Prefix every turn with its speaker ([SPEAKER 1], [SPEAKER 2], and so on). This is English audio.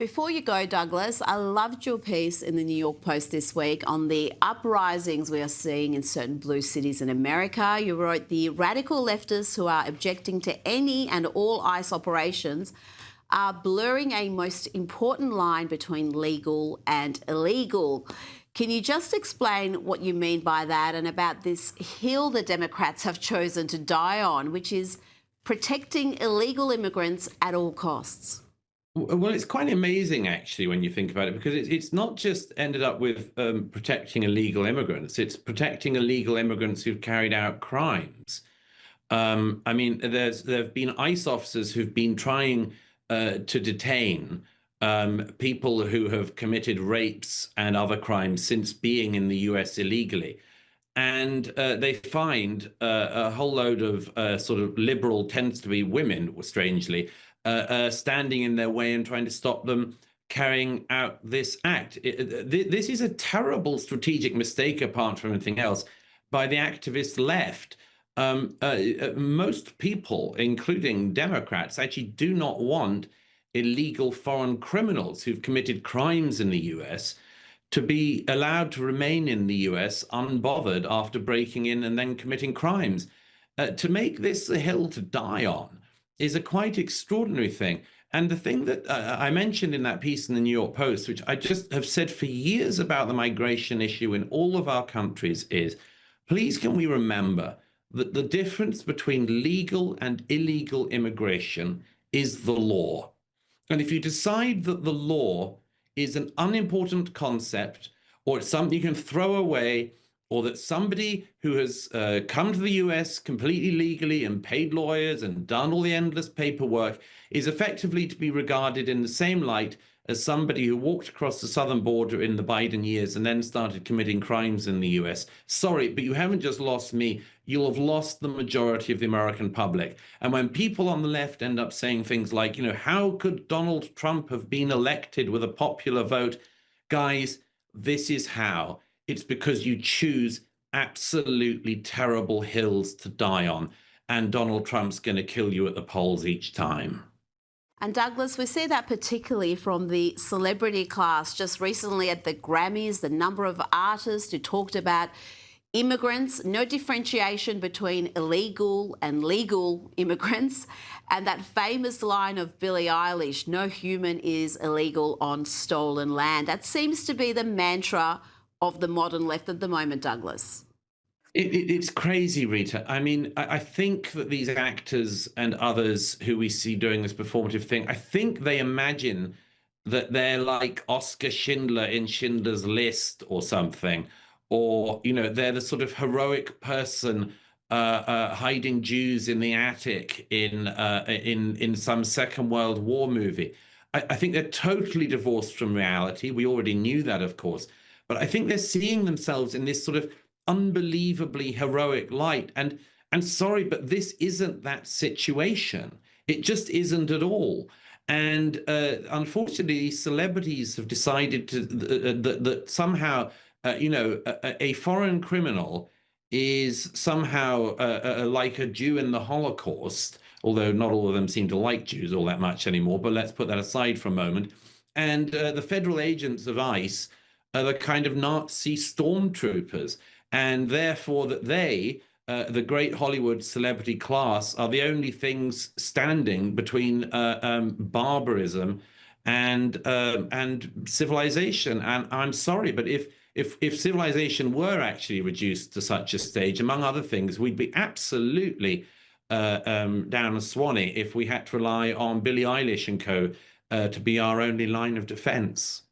[SPEAKER 1] Before you go, Douglas, I loved your piece in the New York Post this week on the uprisings we are seeing in certain blue cities in America. You wrote the radical leftists who are objecting to any and all ICE operations are blurring a most important line between legal and illegal. Can you just explain what you mean by that and about this hill the Democrats have chosen to die on, which is protecting illegal immigrants at all costs?
[SPEAKER 2] Well, it's quite amazing, actually, when you think about it, because it's not just ended up with protecting illegal immigrants. It's protecting illegal immigrants who've carried out crimes. I mean, there have been ICE officers who've been trying to detain people who have committed rapes and other crimes since being in the US illegally. And they find a whole load of sort of liberal, tends to be women, strangely, standing in their way and trying to stop them carrying out this act. This is a terrible strategic mistake, apart from anything else, by the activist left. Most people, including Democrats, actually do not want illegal foreign criminals who've committed crimes in the US to be allowed to remain in the US unbothered after breaking in and then committing crimes. To make this a hill to die on is a quite extraordinary thing. And the thing that I mentioned in that piece in the New York Post, which I just have said for years about the migration issue in all of our countries, is please can we remember that the difference between legal and illegal immigration is the law. And if you decide that the law is an unimportant concept, or it's something you can throw away, or that somebody who has come to the US completely legally and paid lawyers and done all the endless paperwork is effectively to be regarded in the same light as somebody who walked across the southern border in the Biden years and then started committing crimes in the US. Sorry, but you haven't just lost me, you'll have lost the majority of the American public. And when people on the left end up saying things like, how could Donald Trump have been elected with a popular vote? Guys, this is how. It's because you choose absolutely terrible hills to die on, and Donald Trump's going to kill you at the polls each time.
[SPEAKER 1] And Douglas, we see that particularly from the celebrity class. Just recently at the Grammys, the number of artists who talked about immigrants, no differentiation between illegal and legal immigrants, and that famous line of Billie Eilish, no human is illegal on stolen land. That seems to be the mantra of the modern left at the moment, Douglas.
[SPEAKER 2] It's crazy, Rita. I mean, I think that these actors and others who we see doing this performative thing, I think they imagine that they're like Oscar Schindler in Schindler's List or something, or they're the sort of heroic person hiding Jews in the attic in some Second World War movie. I think they're totally divorced from reality. We already knew that, of course, but I think they're seeing themselves in this sort of unbelievably heroic light. And sorry, but this isn't that situation. It just isn't at all. And unfortunately, celebrities have decided that somehow, a foreign criminal is somehow like a Jew in the Holocaust, although not all of them seem to like Jews all that much anymore, but let's put that aside for a moment. And the federal agents of ICE are the kind of Nazi stormtroopers, and therefore that they, the great Hollywood celebrity class, are the only things standing between barbarism and civilization. And I'm sorry, but if civilization were actually reduced to such a stage, among other things, we'd be absolutely down a Swanee if we had to rely on Billie Eilish and co. To be our only line of defense.